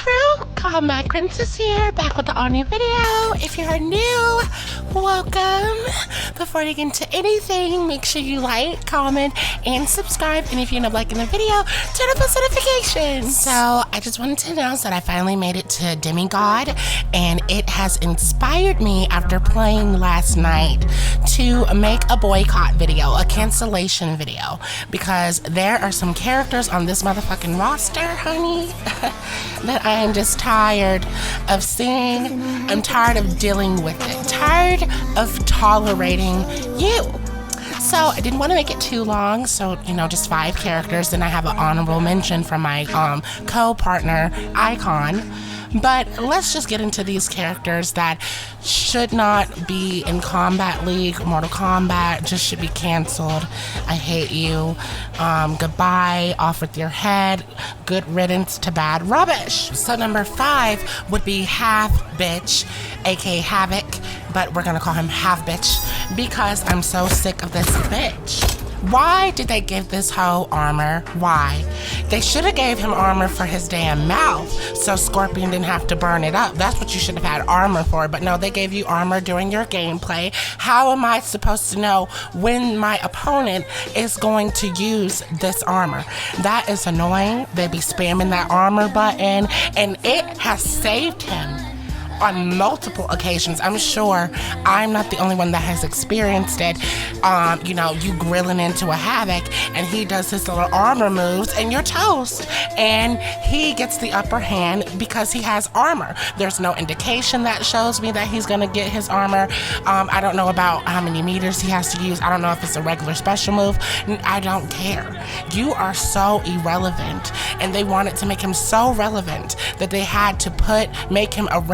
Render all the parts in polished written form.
crew, Kombat Princess here, back with the all new video. If you're new, welcome. Before you get into anything, make sure you like, comment, and subscribe. And if you end up liking the video, turn on post notifications. So I just wanted to announce that I finally made it to Demigod, and it has inspired me after playing last night to make a boycott video, a cancellation video, because there are some characters on this motherfucking roster, honey, that I am just tired of seeing. I'm tired of dealing with it, tired of tolerating you. So I didn't want to make it too long, so just 5 characters. Then I have an honorable mention from my co-partner Icon. But let's just get into these characters that should not be in Kombat League. Mortal Kombat just should be canceled. I hate you. Goodbye. Off with your head. Good riddance to bad rubbish. So number 5 would be Half Bitch, aka Havoc, but we're gonna call him Half Bitch because I'm so sick of this bitch. Why did they give this hoe armor? Why? They should have gave him armor for his damn mouth so Scorpion didn't have to burn it up. That's what you should have had armor for, but no, they gave you armor during your gameplay. How am I supposed to know when my opponent is going to use this armor? That is annoying. They be spamming that armor button, and it has saved him on multiple occasions. I'm sure I'm not the only one that has experienced it. You grilling into a Havoc and he does his little armor moves and you're toast. And he gets the upper hand because he has armor. There's no indication that shows me that he's gonna get his armor. I don't know about how many meters he has to use. I don't know if it's a regular special move. I don't care. You are so irrelevant, and they wanted to make him so relevant that they had to make him a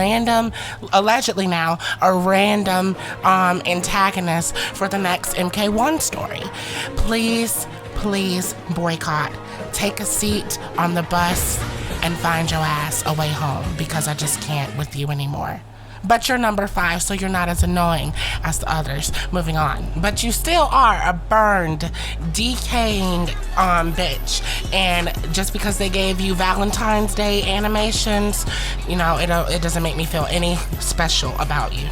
allegedly now, a random antagonist for the next MK1 story. Please, please boycott. Take a seat on the bus and find your ass a way home, because I just can't with you anymore. But you're number 5, so you're not as annoying as the others. Moving on. But you still are a burned, decaying bitch. And just because they gave you Valentine's Day animations, it doesn't make me feel any special about you.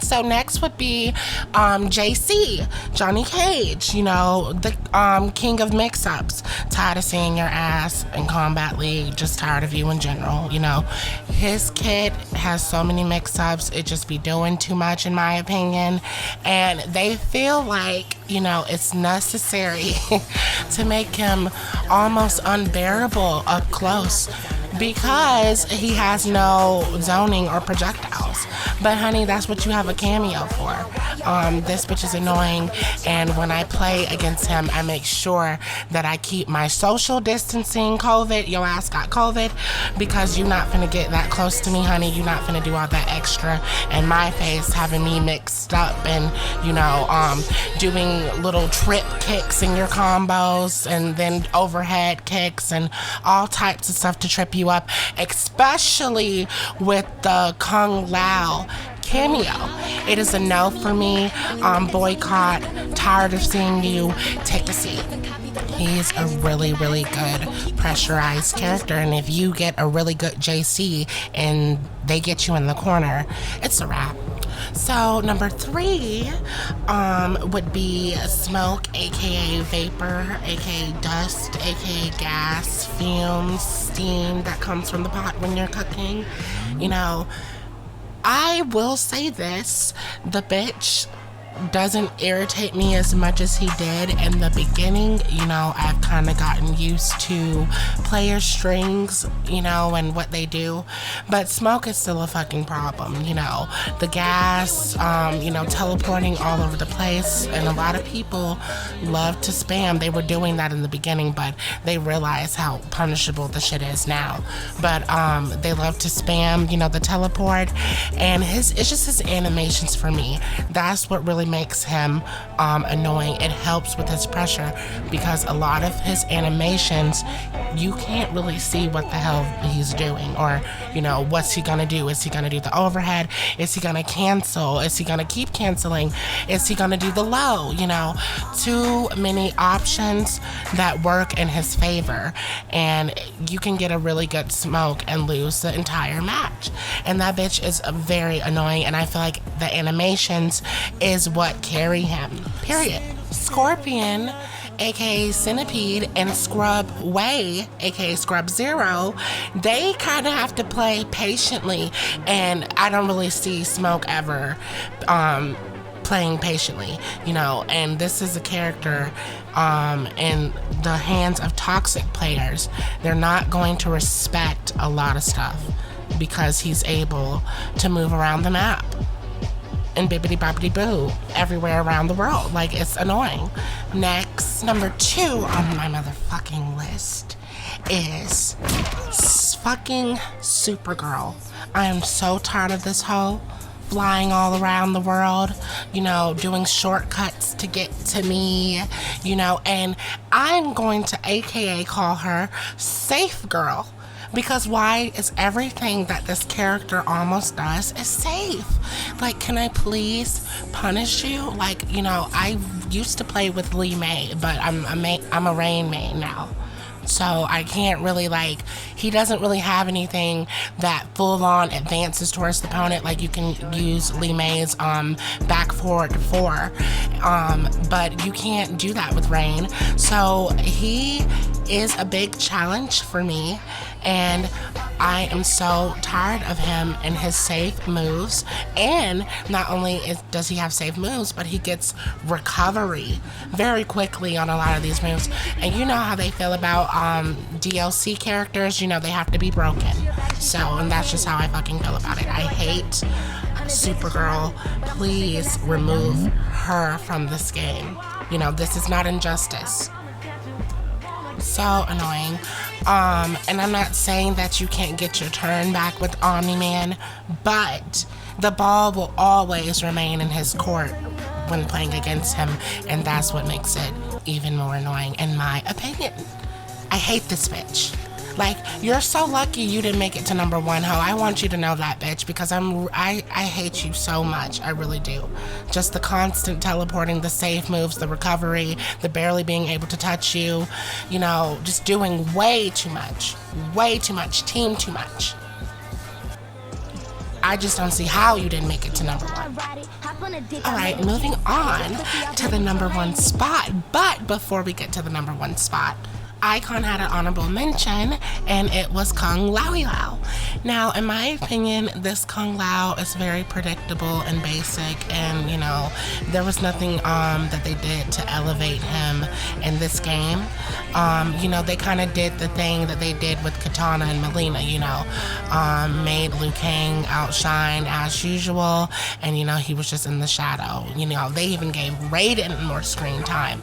So next would be JC, Johnny Cage, the king of mix-ups. Tired of seeing your ass in Kombat League, just tired of you in general, His kid has so many mix-ups, it just be doing too much in my opinion. And they feel like, it's necessary to make him almost unbearable up close, because he has no zoning or projectiles. But honey, that's what you have a cameo for. This bitch is annoying, and when I play against him, I make sure that I keep my social distancing. COVID, your ass got COVID, because you're not finna get that close to me, honey. You're not finna do all that extra in my face, having me mixed up and, doing little trip kicks in your combos, and then overhead kicks and all types of stuff to trip you up, especially with the Kung Lao cameo. It is a no for me. Boycott. Tired of seeing you. Take a seat. He's a really, really good pressurized character, and if you get a really good JC and they get you in the corner, it's a wrap. So number 3 would be Smoke, aka Vapor, aka Dust, aka Gas, Fumes, Steam that comes from the pot when you're cooking. I will say this, the bitch doesn't irritate me as much as he did in the beginning. I've kind of gotten used to player strings, and what they do. But Smoke is still a fucking problem, The gas, teleporting all over the place. And a lot of people love to spam. They were doing that in the beginning, but they realize how punishable the shit is now. But they love to spam, the teleport. And it's just his animations for me. That's what really really makes him annoying. It helps with his pressure because a lot of his animations, you can't really see what the hell he's doing, or what's he gonna do. Is he gonna do the overhead? Is he gonna cancel? Is he gonna keep canceling? Is he gonna do the low? Too many options that work in his favor, and you can get a really good smoke and lose the entire match. And that bitch is very annoying, and I feel like the animations is what carry him, period. Scorpion, aka Centipede, and Scrub Way, aka Scrub Zero, they kind of have to play patiently, and I don't really see Smoke ever playing patiently, and this is a character in the hands of toxic players. They're not going to respect a lot of stuff because he's able to move around the map and bibbity boppity boo everywhere around the world. Like, it's annoying. Next, number 2 on my motherfucking list is fucking Supergirl. I am so tired of this hoe flying all around the world, doing shortcuts to get to me, and I'm going to AKA call her Safe Girl. Because why is everything that this character almost does is safe? Like, can I please punish you? Like, I used to play with Lee May, but I'm a Rain main now. So I can't really, he doesn't really have anything that full on advances towards the opponent. Like, you can use Lee May's back forward to 4, but you can't do that with Rain. So he is a big challenge for me, and I am so tired of him and his safe moves. And not only does he have safe moves, but he gets recovery very quickly on a lot of these moves. And you know how they feel about DLC characters, they have to be broken. So, and that's just how I fucking feel about it. I hate Supergirl. Please remove her from this game. This is not injustice. So annoying. And I'm not saying that you can't get your turn back with Omni-Man, but the ball will always remain in his court when playing against him, and that's what makes it even more annoying, in my opinion. I hate this bitch. Like, you're so lucky you didn't make it to number 1, ho. I want you to know that, bitch, because I hate you so much. I really do. Just the constant teleporting, the safe moves, the recovery, the barely being able to touch you, just doing way too much. Way too much. Team too much. I just don't see how you didn't make it to number 1. Alright, moving on to the number 1 spot. But before we get to the number 1 spot, Icon had an honorable mention, and it was Kung Laowi Lao. Now, in my opinion, this Kung Lao is very predictable and basic, and there was nothing that they did to elevate him in this game. They kind of did the thing that they did with Katana and Melina, made Liu Kang outshine as usual, and he was just in the shadow. They even gave Raiden more screen time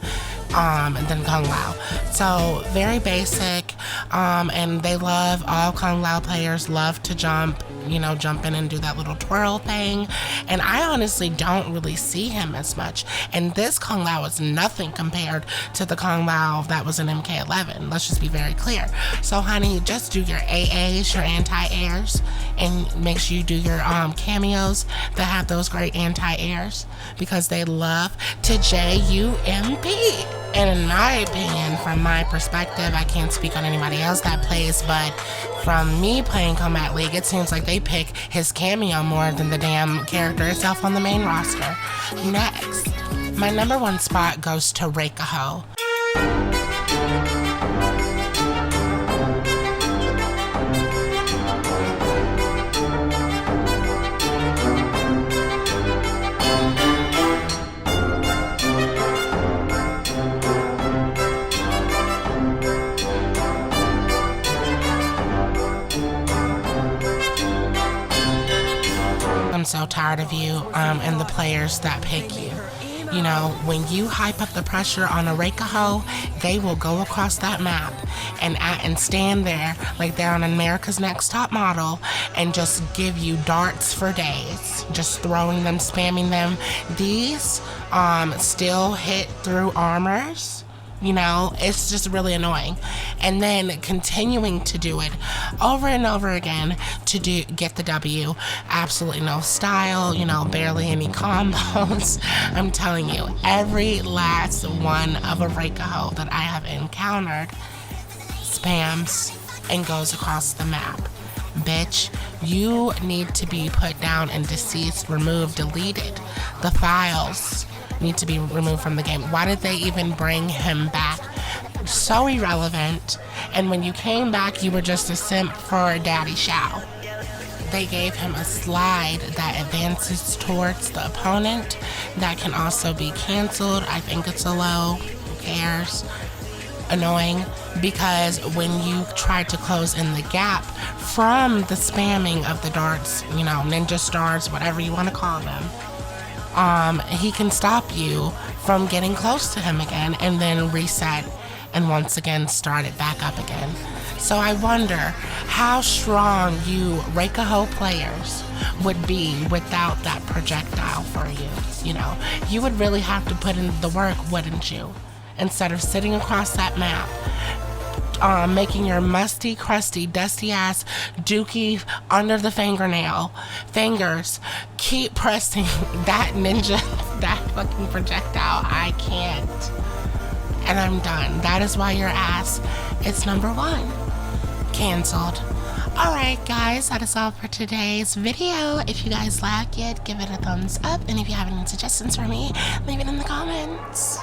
than Kung Lao. So very basic, and they love, all Kung Lao players love to jump in and do that little twirl thing, and I honestly don't really see him as much, and this Kung Lao is nothing compared to the Kung Lao that was in MK11. Let's just be very clear. So honey, just do your AAs, your anti-airs, and make sure you do your cameos that have those great anti-airs, because they love to JUMP. And in my opinion, from my perspective, I can't speak on anybody else that plays, but from me playing Kombat League, it seems like they pick his cameo more than the damn character itself on the main roster. Next, my number 1 spot goes to Reikaho. I'm so tired of you and the players that pick you. You know, when you hype up the pressure on a Reikaho, they will go across that map and stand there like they're on America's Next Top Model and just give you darts for days, just throwing them, spamming them. These still hit through armors. You know, it's just really annoying. And then continuing to do it over and over again to get the W. Absolutely no style, you know, barely any combos. I'm telling you, every last one of a Reikaho that I have encountered spams and goes across the map. Bitch, you need to be put down and deceased, removed, deleted. The files need to be removed from the game. Why did they even bring him back? So irrelevant. And when you came back, you were just a simp for Daddy Shao. They gave him a slide that advances towards the opponent that can also be canceled. I think it's a low. Who cares? Annoying, because when you try to close in the gap from the spamming of the darts, you know, ninja stars, whatever you want to call them, he can stop you from getting close to him again and then reset and once again start it back up again. So I wonder how strong you Reikaho players would be without that projectile for you. You know, you would really have to put in the work, wouldn't you? Instead of sitting across that map, making your musty, crusty, dusty ass dookie under the fingers keep pressing that ninja, that fucking projectile. I can't. And I'm done. That is why your ass is number 1. Canceled. Alright guys, that is all for today's video. If you guys like it, give it a thumbs up. And if you have any suggestions for me, leave it in the comments.